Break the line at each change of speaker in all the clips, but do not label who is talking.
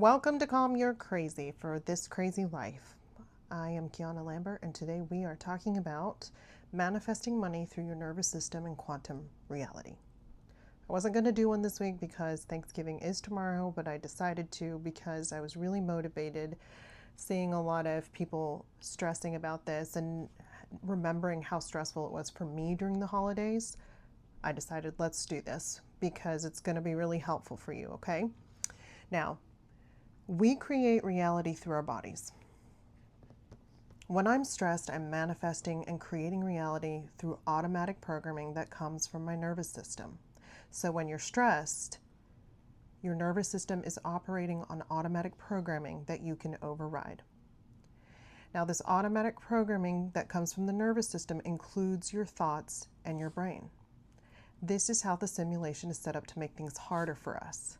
Welcome to Calm Your Crazy for This Crazy Life. I am Keana Lambert, and today we are talking about manifesting money through your nervous system and quantum reality. I wasn't going to do one this week because Thanksgiving is tomorrow, but I decided to because I was really motivated seeing a lot of people stressing about this and remembering how stressful it was for me during the holidays. I decided let's do this because it's going to be really helpful for you, okay? Now, we create reality through our bodies. When I'm stressed, I'm manifesting and creating reality through automatic programming that comes from my nervous system. So when you're stressed, your nervous system is operating on automatic programming that you can override. Now, this automatic programming that comes from the nervous system includes your thoughts and your brain. This is how the simulation is set up to make things harder for us.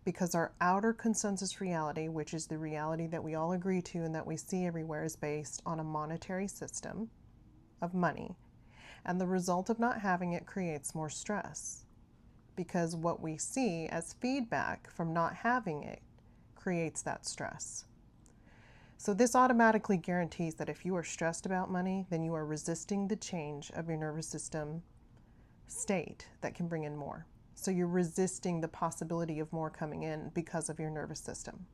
Because our outer consensus reality, which is the reality that we all agree to and that we see everywhere, is based on a monetary system of money. And the result of not having it creates more stress. Because what we see as feedback from not having it creates that stress. So this automatically guarantees that if you are stressed about money, then you are resisting the change of your nervous system state that can bring in more. So you're resisting the possibility of more coming in because of your nervous system.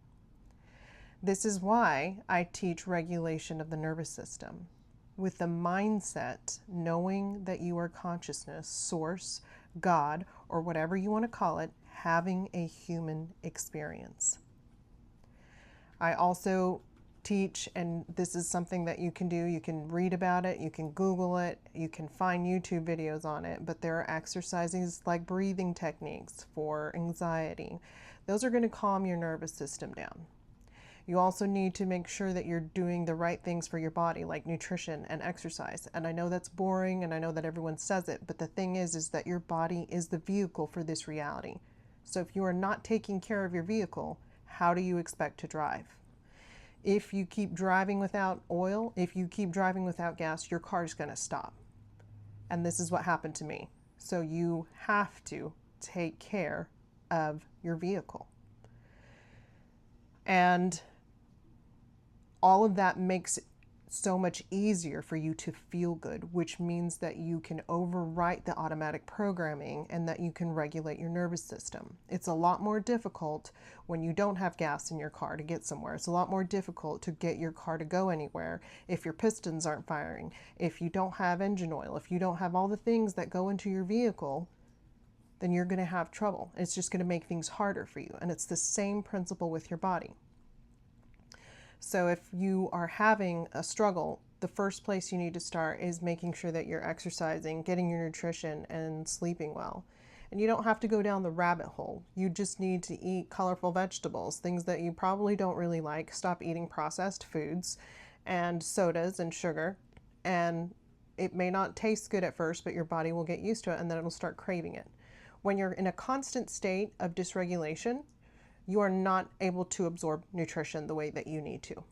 This is why I teach regulation of the nervous system with the mindset, knowing that you are consciousness, source, God, or whatever you want to call it, having a human experience. I also teach, and this is something that you can do, you can read about it, you can Google it, you can find YouTube videos on it, but there are exercises like breathing techniques for anxiety. Those are going to calm your nervous system down. You also need to make sure that you're doing the right things for your body, like nutrition and exercise. And I know that's boring, and I know that everyone says it, but the thing is that your body is the vehicle for this reality. So if you are not taking care of your vehicle, how do you expect to drive? If you keep driving without oil, if you keep driving without gas, your car is going to stop. And this is what happened to me. So you have to take care of your vehicle. And all of that makes it so much easier for you to feel good, which means that you can overwrite the automatic programming and that you can regulate your nervous system. It's a lot more difficult when you don't have gas in your car to get somewhere. It's a lot more difficult to get your car to go anywhere if your pistons aren't firing, if you don't have engine oil, if you don't have all the things that go into your vehicle, then you're going to have trouble. It's just going to make things harder for you. And it's the same principle with your body. So if you are having a struggle, the first place you need to start is making sure that you're exercising, getting your nutrition, and sleeping well. And you don't have to go down the rabbit hole. You just need to eat colorful vegetables, things that you probably don't really like. Stop eating processed foods and sodas and sugar. And it may not taste good at first, but your body will get used to it, and then it'll start craving it. When you're in a constant state of dysregulation, you are not able to absorb nutrition the way that you need to.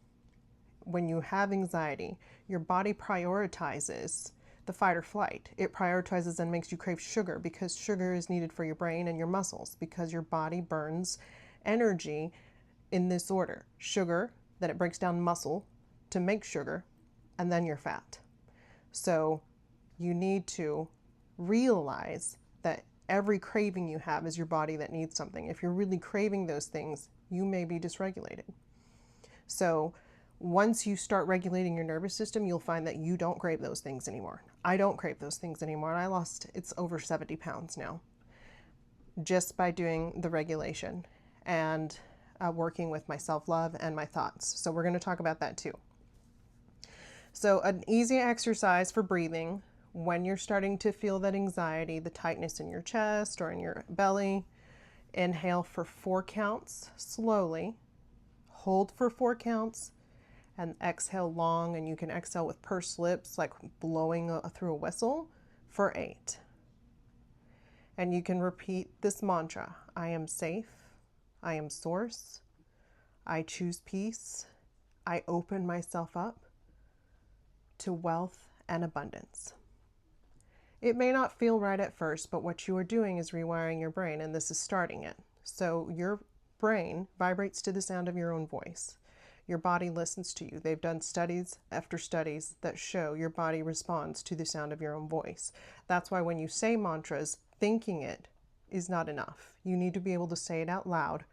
When you have anxiety, your body prioritizes the fight or flight. It prioritizes and makes you crave sugar because sugar is needed for your brain and your muscles, because your body burns energy in this order. Sugar, then it breaks down muscle to make sugar, and then your fat. So you need to realize that every craving you have is your body that needs something. If you're really craving those things, you may be dysregulated. So once you start regulating your nervous system, you'll find that you don't crave those things anymore. I don't crave those things anymore. And it's over 70 pounds now, just by doing the regulation and working with my self-love and my thoughts. So we're going to talk about that too. So an easy exercise for breathing when you're starting to feel that anxiety, the tightness in your chest or in your belly, inhale for 4 counts slowly, hold for 4 counts, and exhale long. And you can exhale with pursed lips, like blowing through a whistle, for 8. And you can repeat this mantra: I am safe, I am source, I choose peace, I open myself up to wealth and abundance. It may not feel right at first, but what you are doing is rewiring your brain, and this is starting it. So your brain vibrates to the sound of your own voice. Your body listens to you. They've done studies after studies that show your body responds to the sound of your own voice. That's why when you say mantras, thinking it is not enough. You need to be able to say it out loud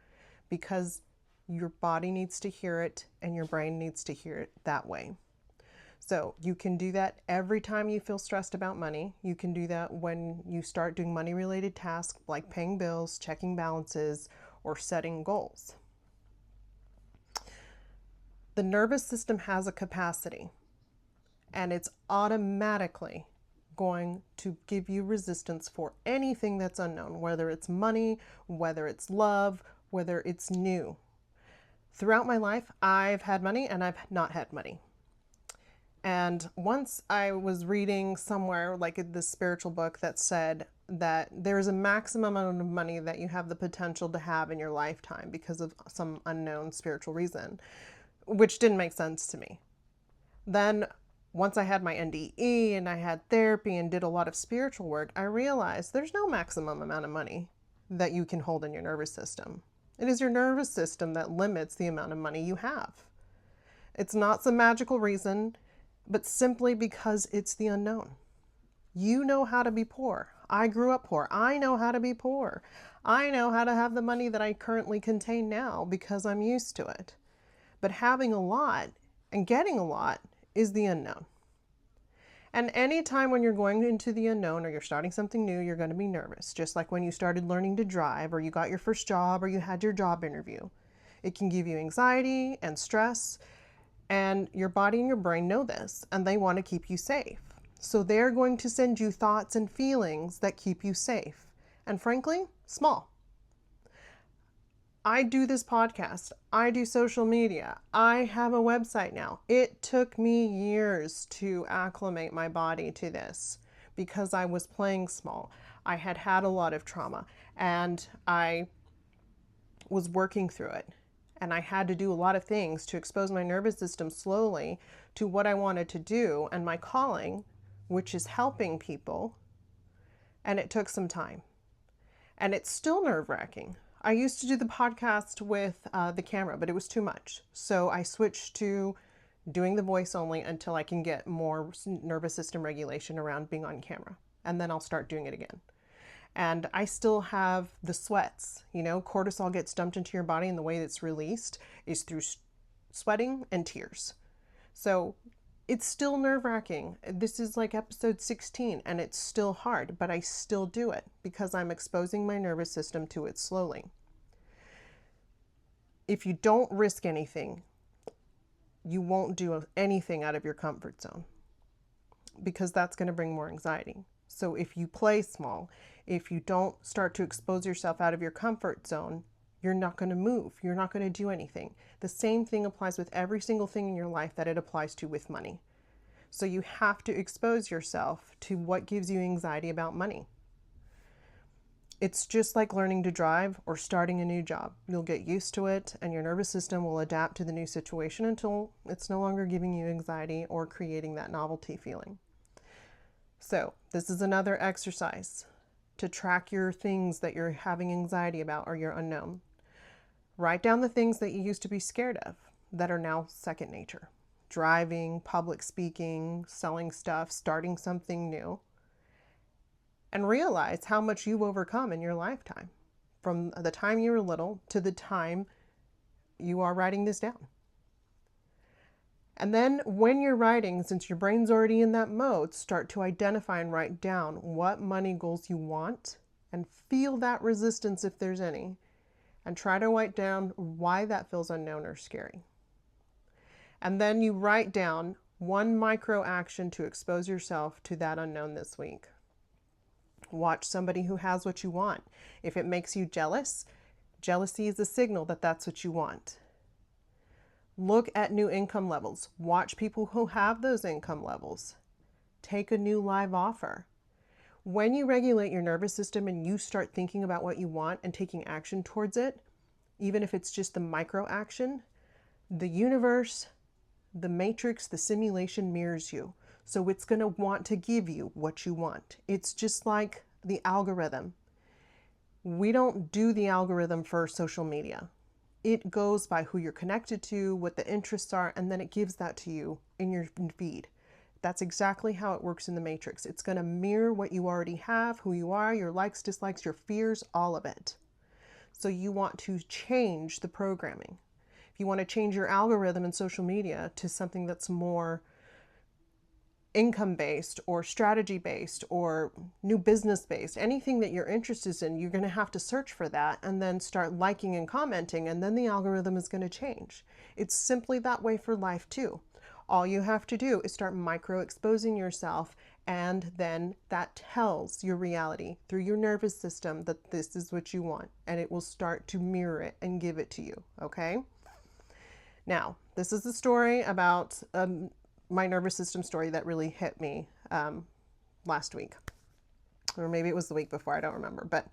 because your body needs to hear it and your brain needs to hear it that way. So you can do that every time you feel stressed about money. You can do that when you start doing money-related tasks like paying bills, checking balances, or setting goals. The nervous system has a capacity, and it's automatically going to give you resistance for anything that's unknown, whether it's money, whether it's love, whether it's new. Throughout my life, I've had money and I've not had money. And once I was reading somewhere, like in this spiritual book, that said that there's a maximum amount of money that you have the potential to have in your lifetime because of some unknown spiritual reason, which didn't make sense to me. Then once I had my NDE and I had therapy and did a lot of spiritual work, I realized there's no maximum amount of money that you can hold in your nervous system. It is your nervous system that limits the amount of money you have. It's not some magical reason, but simply because it's the unknown. You know how to be poor. I grew up poor. I know how to be poor. I know how to have the money that I currently contain now because I'm used to it. But having a lot and getting a lot is the unknown. And any time when you're going into the unknown or you're starting something new, you're going to be nervous. Just like when you started learning to drive or you got your first job or you had your job interview. It can give you anxiety and stress, and your body and your brain know this, and they want to keep you safe. So they're going to send you thoughts and feelings that keep you safe. And frankly, small. I do this podcast. I do social media. I have a website now. It took me years to acclimate my body to this because I was playing small. I had had a lot of trauma and I was working through it. And I had to do a lot of things to expose my nervous system slowly to what I wanted to do and my calling, which is helping people. And it took some time. And it's still nerve-wracking. I used to do the podcast with the camera, but it was too much. So I switched to doing the voice only until I can get more nervous system regulation around being on camera. And then I'll start doing it again. And I still have the sweats. You know, cortisol gets dumped into your body, and the way it's released is through sweating and tears. So it's still nerve-wracking. This is like episode 16, and it's still hard, but I still do it because I'm exposing my nervous system to it slowly. If you don't risk anything, you won't do anything out of your comfort zone because that's going to bring more anxiety. So if you play small, if you don't start to expose yourself out of your comfort zone, you're not going to move. You're not going to do anything. The same thing applies with every single thing in your life that it applies to with money. So you have to expose yourself to what gives you anxiety about money. It's just like learning to drive or starting a new job. You'll get used to it and your nervous system will adapt to the new situation until it's no longer giving you anxiety or creating that novelty feeling. So this is another exercise to track your things that you're having anxiety about or you're unknown. Write down the things that you used to be scared of that are now second nature. Driving, public speaking, selling stuff, starting something new. And realize how much you've overcome in your lifetime from the time you were little to the time you are writing this down. And then when you're writing, since your brain's already in that mode, start to identify and write down what money goals you want and feel that resistance if there's any. And try to write down why that feels unknown or scary. And then you write down one micro action to expose yourself to that unknown this week. Watch somebody who has what you want. If it makes you jealous, jealousy is a signal that that's what you want. Look at new income levels. Watch people who have those income levels. Take a new live offer. When you regulate your nervous system and you start thinking about what you want and taking action towards it, even if it's just the micro action, the universe, the matrix, the simulation mirrors you. So it's going to want to give you what you want. It's just like the algorithm. We don't do the algorithm for social media. it goes by who you're connected to, what the interests are, and then it gives that to you in your feed. That's exactly how it works in the matrix. It's going to mirror what you already have, who you are, your likes, dislikes, your fears, all of it. So you want to change the programming. If you want to change your algorithm in social media to something that's more income-based or strategy-based or new business-based, anything that you're interested in, you're going to have to search for that and then start liking and commenting, and then the algorithm is going to change. It's simply that way for life too. All you have to do is start micro-exposing yourself, and then that tells your reality through your nervous system that this is what you want, and it will start to mirror it and give it to you, okay? Now, this is the story about my nervous system story that really hit me last week. Or maybe it was the week before, I don't remember. But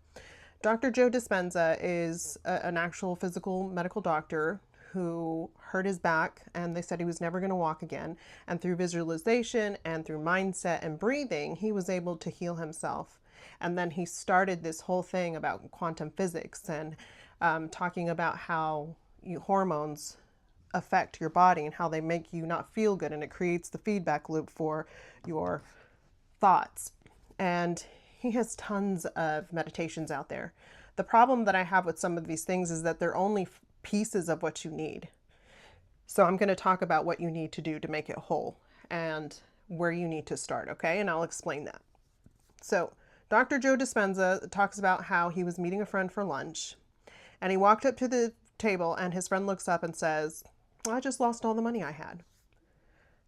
Dr. Joe Dispenza is an actual physical medical doctor who hurt his back, and they said he was never going to walk again. And through visualization and through mindset and breathing, he was able to heal himself. And then he started this whole thing about quantum physics and talking about how hormones affect your body and how they make you not feel good, and it creates the feedback loop for your thoughts. And he has tons of meditations out there. The problem that I have with some of these things is that they're only pieces of what you need. So I'm going to talk about what you need to do to make it whole and where you need to start, okay? And I'll explain that. So Dr. Joe Dispenza talks about how he was meeting a friend for lunch, and he walked up to the table, and his friend looks up and says, "I just lost all the money I had."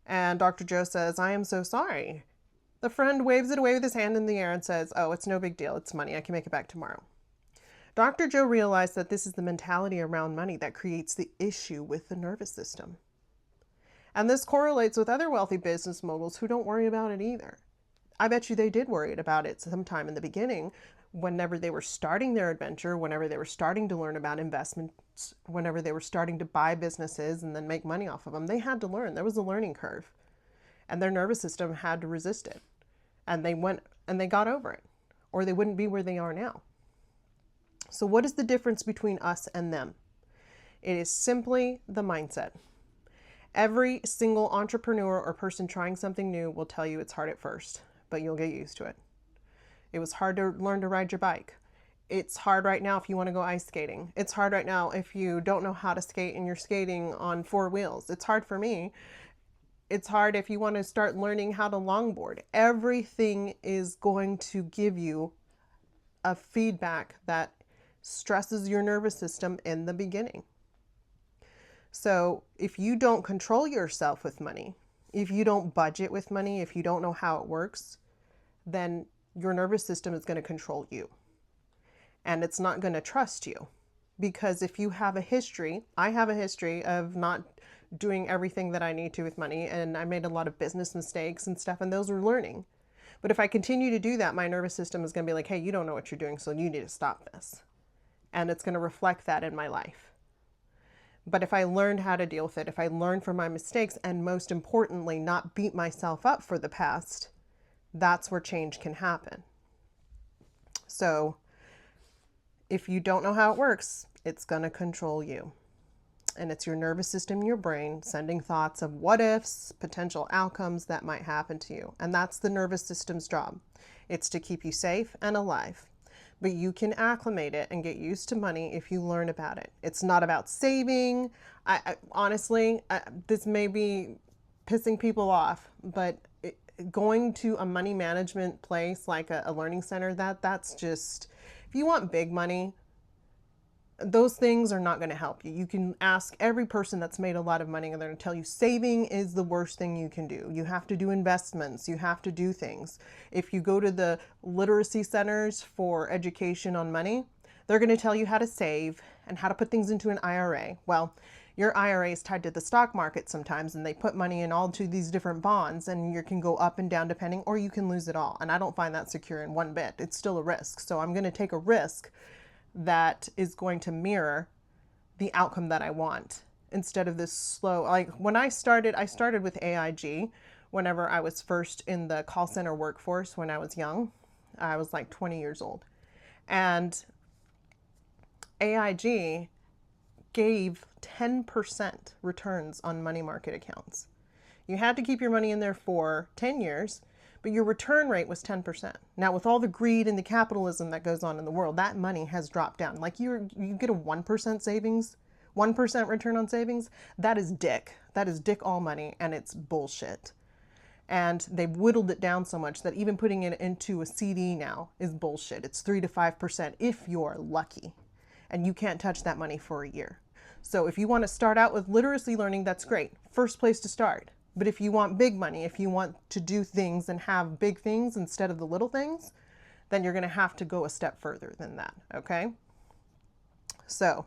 And Dr. Joe says, "I am so sorry." The friend waves it away with his hand in the air and says, "Oh, it's no big deal. It's money. I can make it back tomorrow." Dr. Joe realized that this is the mentality around money that creates the issue with the nervous system. And this correlates with other wealthy business moguls who don't worry about it either. I bet you they did worry about it sometime in the beginning, whenever they were starting their adventure, whenever they were starting to learn about investments, whenever they were starting to buy businesses and then make money off of them. They had to learn. There was a learning curve, and their nervous system had to resist it. And they went and they got over it, or they wouldn't be where they are now. So what is the difference between us and them? It is simply the mindset. Every single entrepreneur or person trying something new will tell you it's hard at first, but you'll get used to it. It was hard to learn to ride your bike. It's hard right now if you want to go ice skating. It's hard right now if you don't know how to skate and you're skating on 4 wheels. It's hard for me. It's hard if you want to start learning how to longboard. Everything is going to give you a feedback that stresses your nervous system in the beginning. So if you don't control yourself with money, if you don't budget with money, if you don't know how it works, then your nervous system is going to control you. And it's not going to trust you. Because if you have a history, I have a history of not doing everything that I need to with money, and I made a lot of business mistakes and stuff, and those are learning. But if I continue to do that, my nervous system is going to be like, hey, you don't know what you're doing, so you need to stop this. And it's going to reflect that in my life. But if I learned how to deal with it, if I learned from my mistakes, and most importantly, not beat myself up for the past, that's where change can happen. So if you don't know how it works, it's going to control you. And it's your nervous system, your brain, sending thoughts of what ifs, potential outcomes that might happen to you. And that's the nervous system's job. It's to keep you safe and alive. But you can acclimate it and get used to money if you learn about it. It's not about saving. Honestly, this may be pissing people off, but going to a money management place like a learning center, that's just, if you want big money, those things are not going to help you. You can ask every person that's made a lot of money, and they're going to tell you saving is the worst thing you can do. You have to do investments. You have to do things. If you go to the literacy centers for education on money, they're going to tell you how to save and how to put things into an IRA. Well, your IRA is tied to the stock market sometimes, and they put money in all to these different bonds, and you can go up and down depending, or you can lose it all. And I don't find that secure in one bit. It's still a risk. So I'm going to take a risk that is going to mirror the outcome that I want, instead of this slow, like when I started with AIG whenever I was first in the call center workforce when I was young. I was like 20 years old. And AIG gave 10% returns on money market accounts. You had to keep your money in there for 10 years, but your return rate was 10%. Now, with all the greed and the capitalism that goes on in the world, that money has dropped down. Like you get a 1% savings, 1% return on savings. That is dick. That is dick all money, and it's bullshit. And they've whittled it down so much that even putting it into a CD now is bullshit. It's 3 to 5% if you're lucky, and you can't touch that money for a year. So if you want to start out with literacy learning, that's great. First place to start. But if you want big money, if you want to do things and have big things instead of the little things, then you're going to have to go a step further than that, okay? So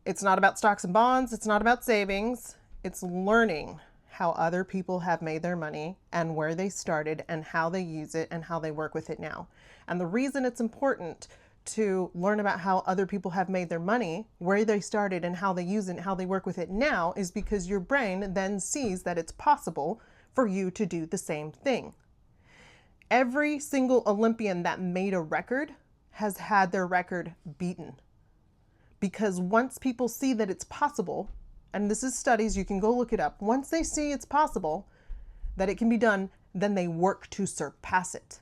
it's not about stocks and bonds. It's not about savings. It's learning how other people have made their money and where they started and how they use it and how they work with it now. And the reason it's important to learn about how other people have made their money, where they started and how they use it and how they work with it now is because your brain then sees that it's possible for you to do the same thing. Every single Olympian that made a record has had their record beaten. Because once people see that it's possible, and this is studies, you can go look it up, once they see it's possible, that it can be done, then they work to surpass it.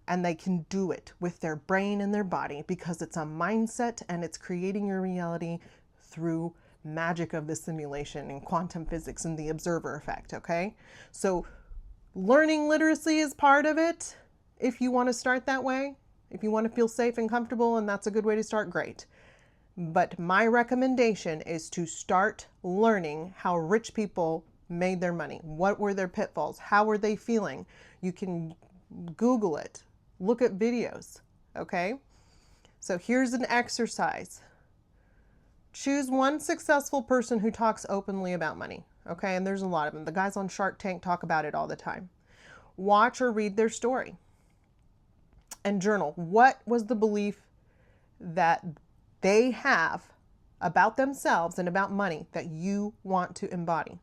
And they can do it with their brain and their body because it's a mindset and it's creating your reality through magic of the simulation and quantum physics and the observer effect, okay? So learning literacy is part of it if you want to start that way. If you want to feel safe and comfortable and that's a good way to start, great. But my recommendation is to start learning how rich people made their money. What were their pitfalls? How were they feeling? You can Google it. Look at videos, okay? So here's an exercise. Choose one successful person who talks openly about money, okay? And there's a lot of them. The guys on Shark Tank talk about it all the time. Watch or read their story and journal. What was the belief that they have about themselves and about money that you want to embody?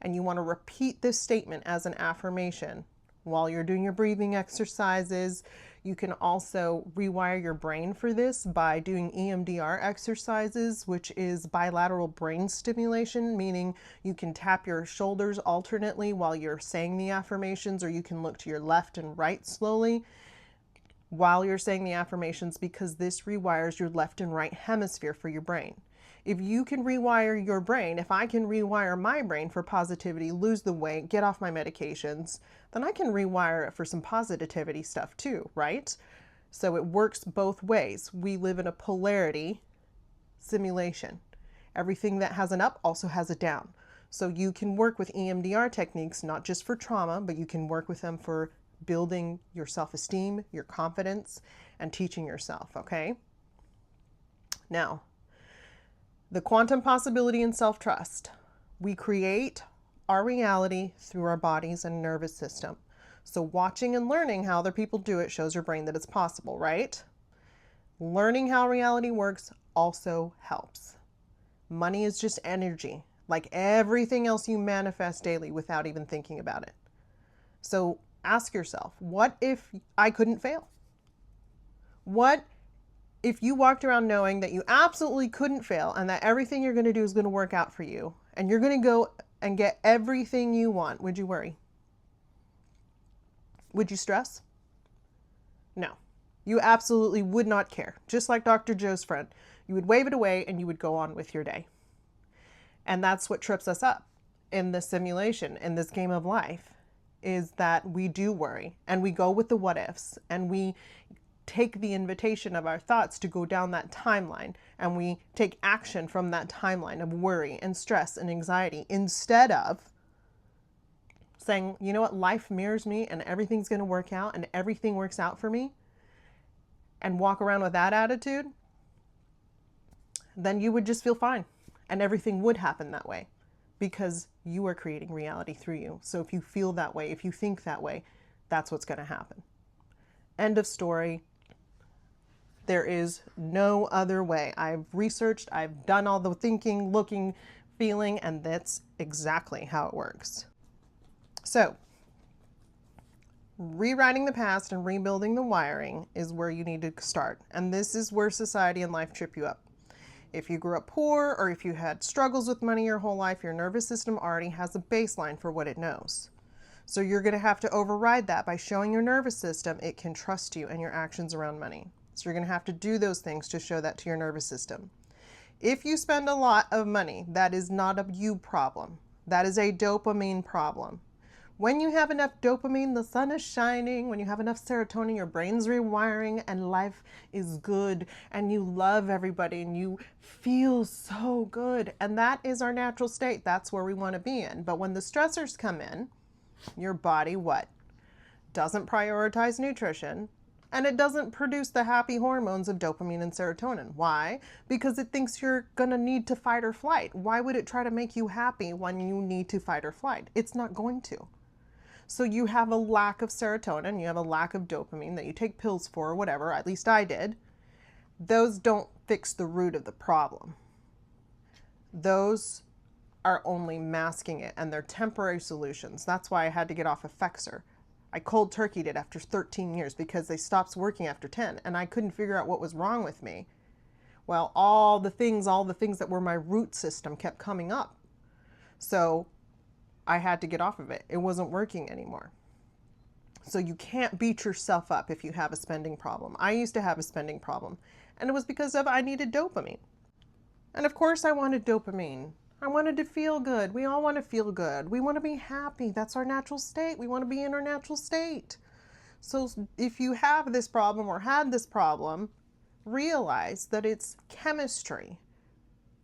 And you want to repeat this statement as an affirmation while you're doing your breathing exercises. You can also rewire your brain for this by doing EMDR exercises, which is bilateral brain stimulation, meaning you can tap your shoulders alternately while you're saying the affirmations, or you can look to your left and right slowly while you're saying the affirmations, because this rewires your left and right hemisphere for your brain. If you can rewire your brain, if I can rewire my brain for positivity, lose the weight, get off my medications, then I can rewire it for some positivity stuff too, right? So it works both ways. We live in a polarity simulation. Everything that has an up also has a down. So you can work with EMDR techniques, not just for trauma, but you can work with them for building your self-esteem, your confidence, and teaching yourself, okay? Now, the quantum possibility and self-trust. We create our reality through our bodies and nervous system. So watching and learning how other people do it shows your brain that it's possible, right? Learning how reality works also helps. Money is just energy, like everything else you manifest daily without even thinking about it. So ask yourself, what if I couldn't fail? What if you walked around knowing that you absolutely couldn't fail and that everything you're going to do is going to work out for you and you're going to go and get everything you want? Would you worry? Would you stress? No. You absolutely would not care. Just like Dr. Joe's friend. You would wave it away and you would go on with your day. And that's what trips us up in this simulation, in this game of life, is that we do worry and we go with the what ifs and we take the invitation of our thoughts to go down that timeline, and we take action from that timeline of worry and stress and anxiety instead of saying, you know what, life mirrors me and everything's going to work out and everything works out for me, and walk around with that attitude. Then you would just feel fine and everything would happen that way because you are creating reality through you. So if you feel that way, if you think that way, that's what's going to happen. End of story. There is no other way. I've researched, I've done all the thinking, looking, feeling, and that's exactly how it works. So, rewriting the past and rebuilding the wiring is where you need to start. And this is where society and life trip you up. If you grew up poor or if you had struggles with money your whole life, your nervous system already has a baseline for what it knows. So you're going to have to override that by showing your nervous system it can trust you and your actions around money. So you're going to have to do those things to show that to your nervous system. If you spend a lot of money, that is not a you problem. That is a dopamine problem. When you have enough dopamine, the sun is shining. When you have enough serotonin, your brain's rewiring and life is good and you love everybody and you feel so good. And that is our natural state. That's where we want to be in. But when the stressors come in, your body what? Doesn't prioritize nutrition, and it doesn't produce the happy hormones of dopamine and serotonin. Why? Because it thinks you're gonna need to fight or flight. Why would it try to make you happy when you need to fight or flight? It's not going to. So you have a lack of serotonin, you have a lack of dopamine that you take pills for or whatever, at least I did. Those don't fix the root of the problem. Those are only masking it, and they're temporary solutions. That's why I had to get off of Effexor. I cold turkeyed it after 13 years because they stopped working after 10, and I couldn't figure out what was wrong with me. Well, all the things that were my root system kept coming up. So I had to get off of it. It wasn't working anymore. So you can't beat yourself up if you have a spending problem. I used to have a spending problem, and it was because I needed dopamine. And of course I wanted dopamine. I wanted to feel good. We all want to feel good. We want to be happy. That's our natural state. We want to be in our natural state. So if you have this problem or had this problem, realize that it's chemistry.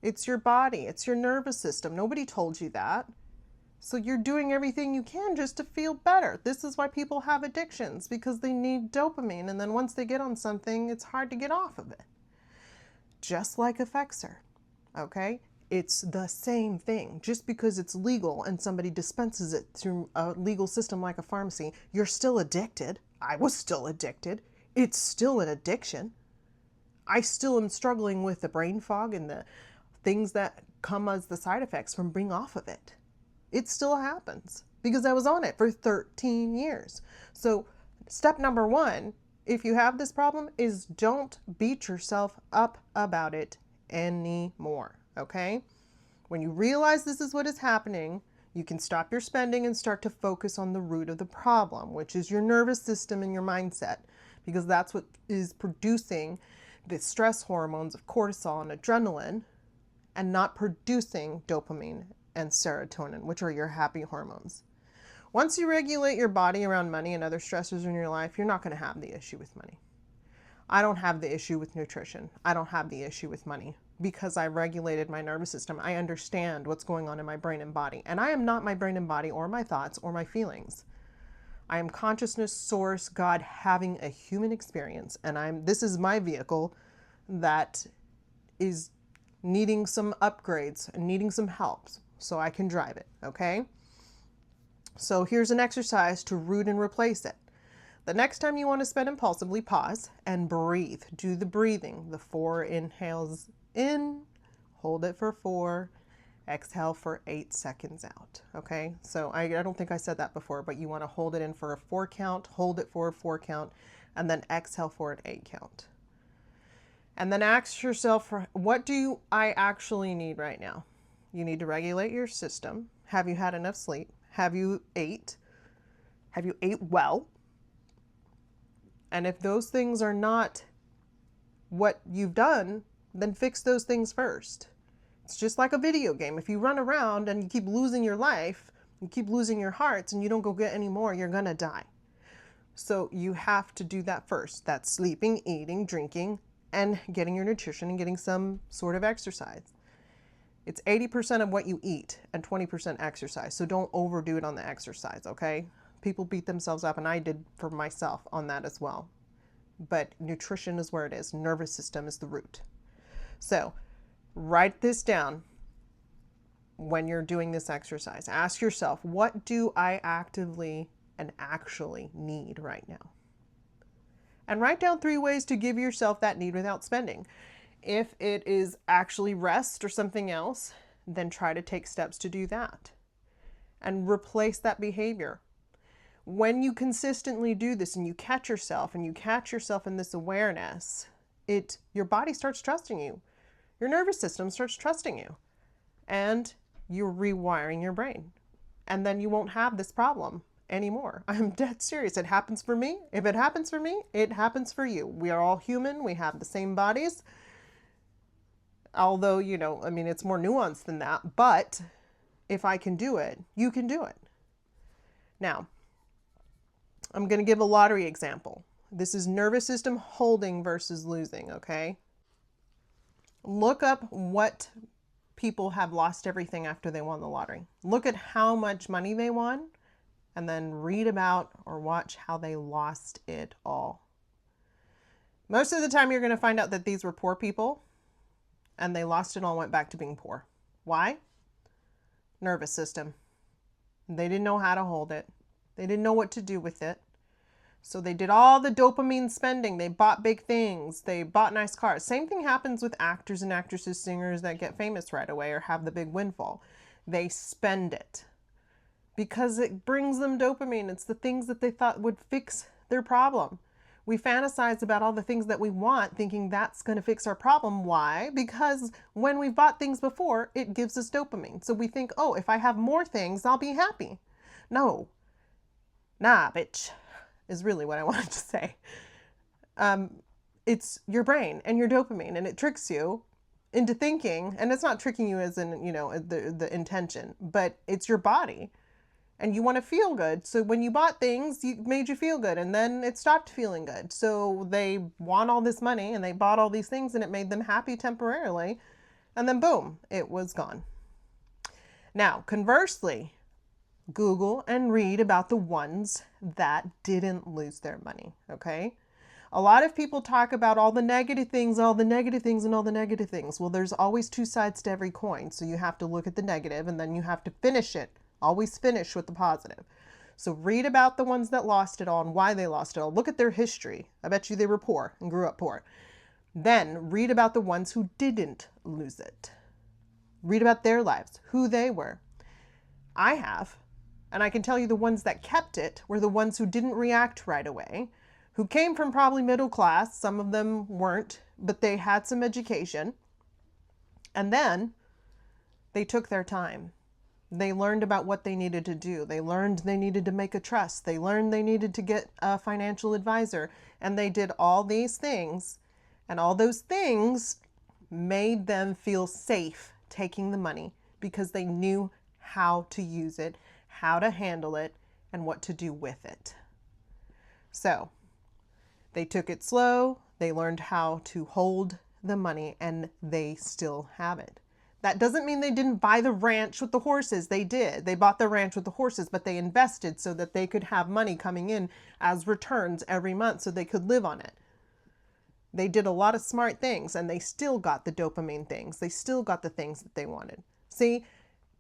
It's your body. It's your nervous system. Nobody told you that. So you're doing everything you can just to feel better. This is why people have addictions, because they need dopamine. And then once they get on something, it's hard to get off of it. Just like Effexor, okay? It's the same thing. Just because it's legal and somebody dispenses it through a legal system like a pharmacy, you're still addicted. I was still addicted. It's still an addiction. I still am struggling with the brain fog and the things that come as the side effects from being off of it. It still happens because I was on it for 13 years. So step number one, if you have this problem, is don't beat yourself up about it anymore. Okay? When you realize this is what is happening, you can stop your spending and start to focus on the root of the problem, which is your nervous system and your mindset, because that's what is producing the stress hormones of cortisol and adrenaline and not producing dopamine and serotonin, which are your happy hormones. Once you regulate your body around money and other stressors in your life, you're not going to have the issue with money. I don't have the issue with nutrition. I don't have the issue with money. Because I regulated my nervous system, I understand what's going on in my brain and body. And I am not my brain and body or my thoughts or my feelings. I am consciousness, source, God having a human experience. And this is my vehicle that is needing some upgrades and needing some help so I can drive it, okay? So here's an exercise to root and replace it. The next time you want to spend impulsively, pause and breathe. Do the breathing, the 4 inhales in, hold it for 4, exhale for 8 seconds out, okay? So I don't think I said that before, but you want to hold it in for a 4 count, hold it for a 4 count, and then exhale for an 8 count. And then ask yourself, what do I actually need right now? You need to regulate your system. Have you had enough sleep? Have you ate? Have you ate well? And if those things are not what you've done, then fix those things first. It's just like a video game. If you run around and you keep losing your life, you keep losing your hearts, and you don't go get any more, you're gonna die. So you have to do that first. That's sleeping, eating, drinking, and getting your nutrition and getting some sort of exercise. It's 80% of what you eat and 20% exercise. So don't overdo it on the exercise, okay? People beat themselves up, and I did for myself on that as well. But nutrition is where it is. Nervous system is the root. So write this down when you're doing this exercise. Ask yourself, what do I actively and actually need right now? And write down 3 ways to give yourself that need without spending. If it is actually rest or something else, then try to take steps to do that and replace that behavior. When you consistently do this and you catch yourself in this awareness, your body starts trusting you. your nervous system starts trusting you and you're rewiring your brain. And then you won't have this problem anymore. I'm dead serious. It happens for me. If it happens for me, it happens for you. We are all human. We have the same bodies. Although, it's more nuanced than that. But if I can do it, you can do it. Now, I'm going to give a lottery example. This is nervous system holding versus losing, okay? Look up what people have lost everything after they won the lottery. Look at how much money they won and then read about or watch how they lost it all. Most of the time you're going to find out that these were poor people and they lost it all and went back to being poor. Why? Nervous system. They didn't know how to hold it. They didn't know what to do with it. So they did all the dopamine spending. They bought big things. They bought nice cars. Same thing happens with actors and actresses, singers that get famous right away or have the big windfall. They spend it because it brings them dopamine. It's the things that they thought would fix their problem. We fantasize about all the things that we want, thinking that's going to fix our problem. Why? Because when we've bought things before, it gives us dopamine. So we think, oh, if I have more things, I'll be happy. No. Nah, bitch. Is really what I wanted to say. It's your brain and your dopamine, and it tricks you into thinking, and it's not tricking you as in, the intention, but it's your body and you want to feel good. So when you bought things, you made you feel good and then it stopped feeling good. So they won all this money and they bought all these things and it made them happy temporarily. And then boom, it was gone. Now, conversely, Google and read about the ones that didn't lose their money, okay? A lot of people talk about all the negative things, all the negative things, and all the negative things. Well, there's always two sides to every coin, so you have to look at the negative and then you have to finish it. Always finish with the positive. So read about the ones that lost it all and why they lost it all. Look at their history. I bet you they were poor and grew up poor. Then read about the ones who didn't lose it. Read about their lives, who they were. I have. And I can tell you the ones that kept it were the ones who didn't react right away, who came from probably middle class. Some of them weren't, but they had some education. And then they took their time. They learned about what they needed to do. They learned they needed to make a trust. They learned they needed to get a financial advisor. And they did all these things. And all those things made them feel safe taking the money because they knew how to use it, how to handle it, and what to do with it. So they took it slow, they learned how to hold the money, and they still have it. That doesn't mean they didn't buy the ranch with the horses. They did. They bought the ranch with the horses, but they invested so that they could have money coming in as returns every month so they could live on it. They did a lot of smart things, and they still got the dopamine things. They still got the things that they wanted. See,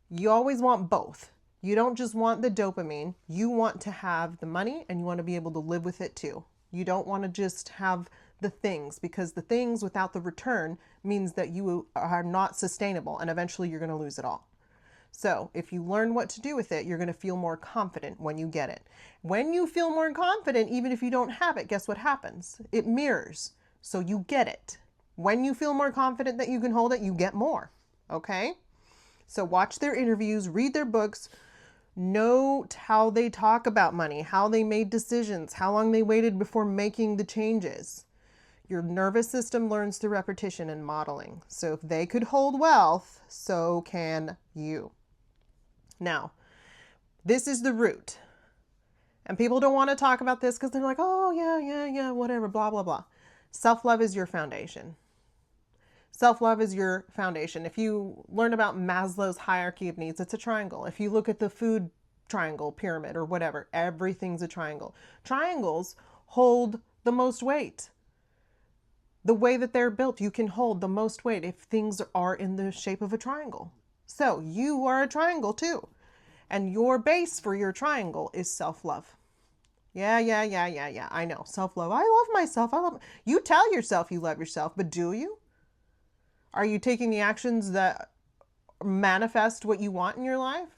you always want both. You don't just want the dopamine, you want to have the money and you want to be able to live with it too. You don't want to just have the things, because the things without the return means that you are not sustainable and eventually you're going to lose it all. So if you learn what to do with it, you're going to feel more confident when you get it. When you feel more confident, even if you don't have it, guess what happens? It mirrors. So you get it. When you feel more confident that you can hold it, you get more. Okay? So watch their interviews, read their books, note how they talk about money, how they made decisions, how long they waited before making the changes. Your nervous system learns through repetition and modeling. So if they could hold wealth, so can you. Now, this is the root. And people don't want to talk about this because they're like, oh, yeah, whatever, blah, blah, blah. Self-love is your foundation. Self-love is your foundation. If you learn about Maslow's hierarchy of needs, it's a triangle. If you look at the food triangle, pyramid, or whatever, everything's a triangle. Triangles hold the most weight. The way that they're built, you can hold the most weight if things are in the shape of a triangle. So you are a triangle too. And your base for your triangle is self-love. Yeah. I know. Self-love. I love myself. You tell yourself you love yourself, but do you? Are you taking the actions that manifest what you want in your life?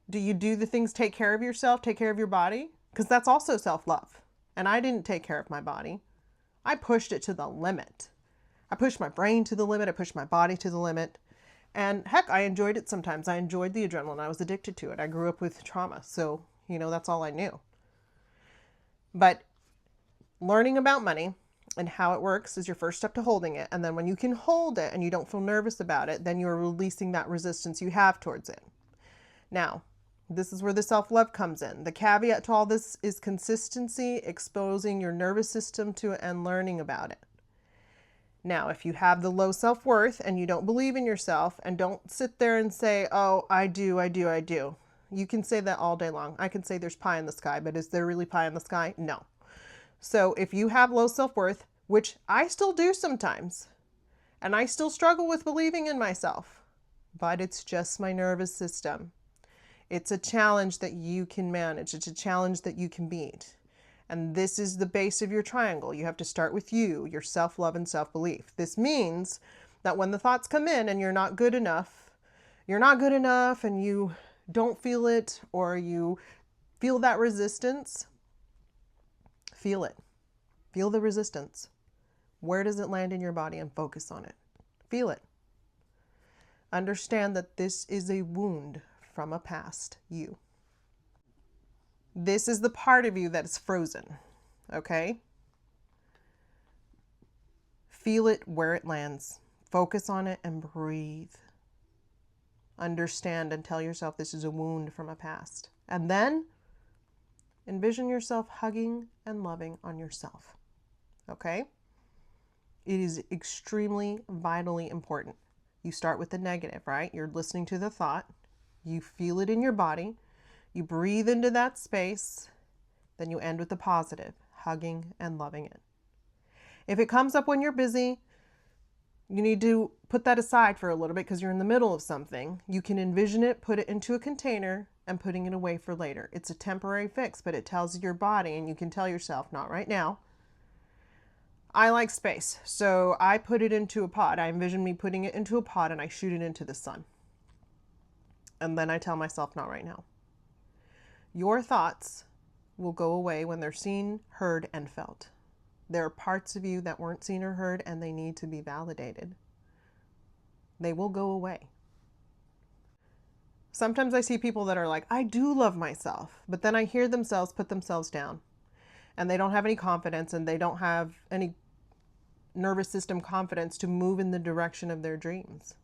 Do you do the things, take care of yourself, take care of your body? Because that's also self-love. And I didn't take care of my body. I pushed it to the limit. I pushed my brain to the limit. I pushed my body to the limit. And heck, I enjoyed it sometimes. I enjoyed the adrenaline. I was addicted to it. I grew up with trauma. So, that's all I knew. But learning about money and how it works is your first step to holding it. And then when you can hold it and you don't feel nervous about it, then you're releasing that resistance you have towards it. Now, this is where the self-love comes in. The caveat to all this is consistency, exposing your nervous system to it and learning about it. Now, if you have the low self-worth and you don't believe in yourself, and don't sit there and say, oh, I do. You can say that all day long. I can say there's pie in the sky, but is there really pie in the sky? No. So if you have low self-worth, which I still do sometimes, and I still struggle with believing in myself, but it's just my nervous system. It's a challenge that you can manage. It's a challenge that you can beat. And this is the base of your triangle. You have to start with you, your self-love and self-belief. This means that when the thoughts come in and you're not good enough and you don't feel it, or you feel that resistance, feel it. Feel the resistance. Where does it land in your body, and focus on it. Feel it. Understand that this is a wound from a past you. This is the part of you that is frozen, okay? Feel it where it lands. Focus on it and breathe. Understand and tell yourself this is a wound from a past. And then envision yourself hugging and loving on yourself, okay? It is extremely, vitally important. You start with the negative, right? You're listening to the thought. You feel it in your body. You breathe into that space. Then you end with the positive, hugging and loving it. If it comes up when you're busy, you need to put that aside for a little bit because you're in the middle of something. You can envision it, put it into a container, and putting it away for later. It's a temporary fix, but it tells your body, and you can tell yourself, not right now. I like space, so I put it into a pot. I envision me putting it into a pot and I shoot it into the sun. And then I tell myself, not right now. Your thoughts will go away when they're seen, heard, and felt. There are parts of you that weren't seen or heard, and they need to be validated. They will go away. Sometimes I see people that are like, I do love myself, but then I hear themselves put themselves down, and they don't have any confidence, and they don't have any nervous system confidence to move in the direction of their dreams.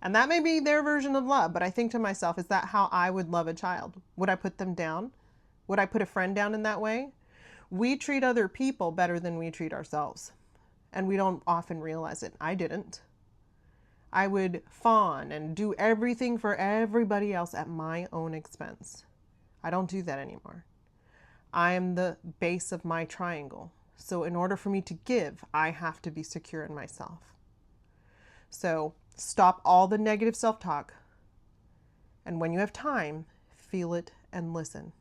And that may be their version of love, but I think to myself, is that how I would love a child? Would I put them down? Would I put a friend down in that way? We treat other people better than we treat ourselves, and we don't often realize it. I didn't. I would fawn and do everything for everybody else at my own expense. I don't do that anymore. I am the base of my triangle. So in order for me to give, I have to be secure in myself. So stop all the negative self-talk. And when you have time, feel it and listen.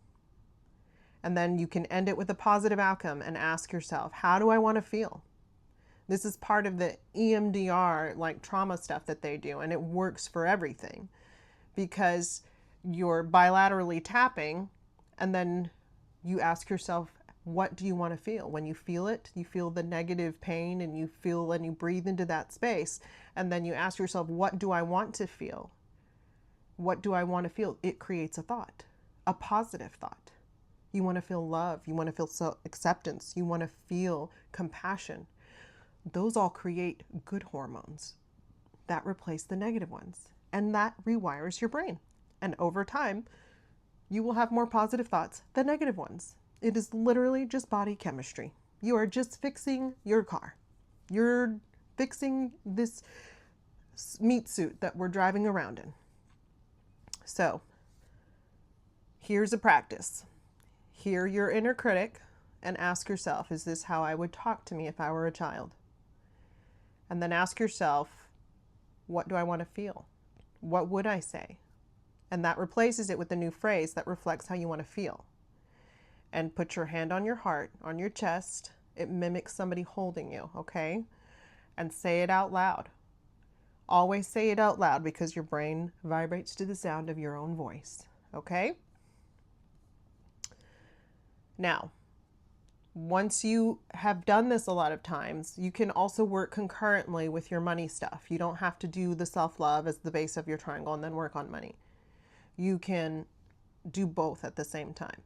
And then you can end it with a positive outcome and ask yourself, how do I want to feel? This is part of the EMDR, like trauma stuff that they do, and it works for everything because you're bilaterally tapping, and then you ask yourself, what do you want to feel? When you feel it, you feel the negative pain, and you feel and you breathe into that space, and then you ask yourself, what do I want to feel? What do I want to feel? It creates a thought, a positive thought. You want to feel love. You want to feel self-acceptance. You want to feel compassion. Those all create good hormones that replace the negative ones, and that rewires your brain. And over time, you will have more positive thoughts than negative ones. It is literally just body chemistry. You are just fixing your car. You're fixing this meat suit that we're driving around in. So here's a practice. Hear your inner critic and ask yourself, is this how I would talk to me if I were a child? And then ask yourself, what do I want to feel? What would I say? And that replaces it with a new phrase that reflects how you want to feel. And put your hand on your heart, on your chest. It mimics somebody holding you, okay? And say it out loud. Always say it out loud because your brain vibrates to the sound of your own voice, okay? Now, Once you have done this a lot of times, you can also work concurrently with your money stuff. You don't have to do the self-love as the base of your triangle and then work on money. You can do both at the same time.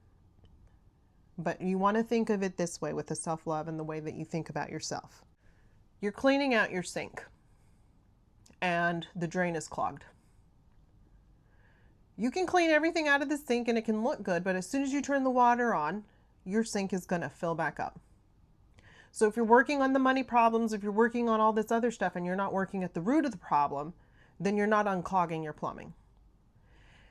But you want to think of it this way with the self-love and the way that you think about yourself. You're cleaning out your sink and the drain is clogged. You can clean everything out of the sink and it can look good, but as soon as you turn the water on, your sink is going to fill back up. So if you're working on the money problems, if you're working on all this other stuff and you're not working at the root of the problem, then you're not unclogging your plumbing.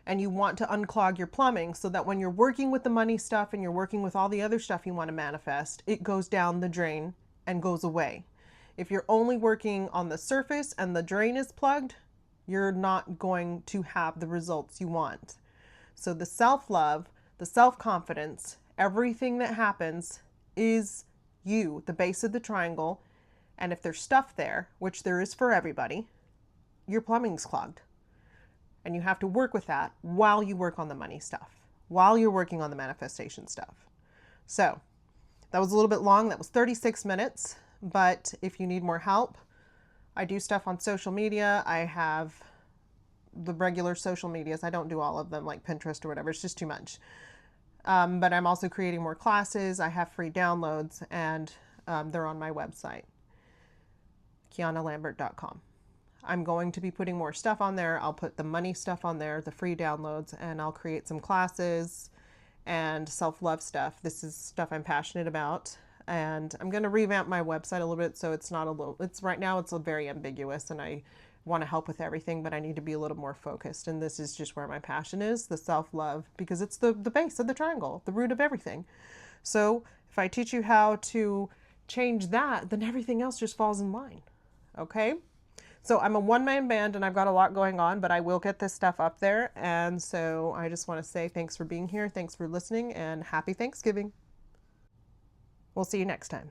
And you want to unclog your plumbing so that when you're working with the money stuff and you're working with all the other stuff you want to manifest, it goes down the drain and goes away. If you're only working on the surface and the drain is plugged, you're not going to have the results you want. So the self-love, the self-confidence, everything that happens is you, the base of the triangle. And if there's stuff there, which there is for everybody, your plumbing's clogged. And you have to work with that while you work on the money stuff, while you're working on the manifestation stuff. So that was a little bit long. That was 36 minutes. But if you need more help, I do stuff on social media. I have the regular social medias. I don't do all of them like Pinterest or whatever. It's just too much. But I'm also creating more classes. I have free downloads and they're on my website, KeanaLambert.com. I'm going to be putting more stuff on there. I'll put the money stuff on there, the free downloads, and I'll create some classes and self-love stuff. This is stuff I'm passionate about. And I'm going to revamp my website a little bit so it's not right now it's very ambiguous and I want to help with everything, but I need to be a little more focused. And this is just where my passion is, the self-love, because it's the base of the triangle, the root of everything. So if I teach you how to change that, then everything else just falls in line. Okay? So I'm a one-man band and I've got a lot going on, but I will get this stuff up there. And so I just want to say thanks for being here. Thanks for listening and happy Thanksgiving. We'll see you next time.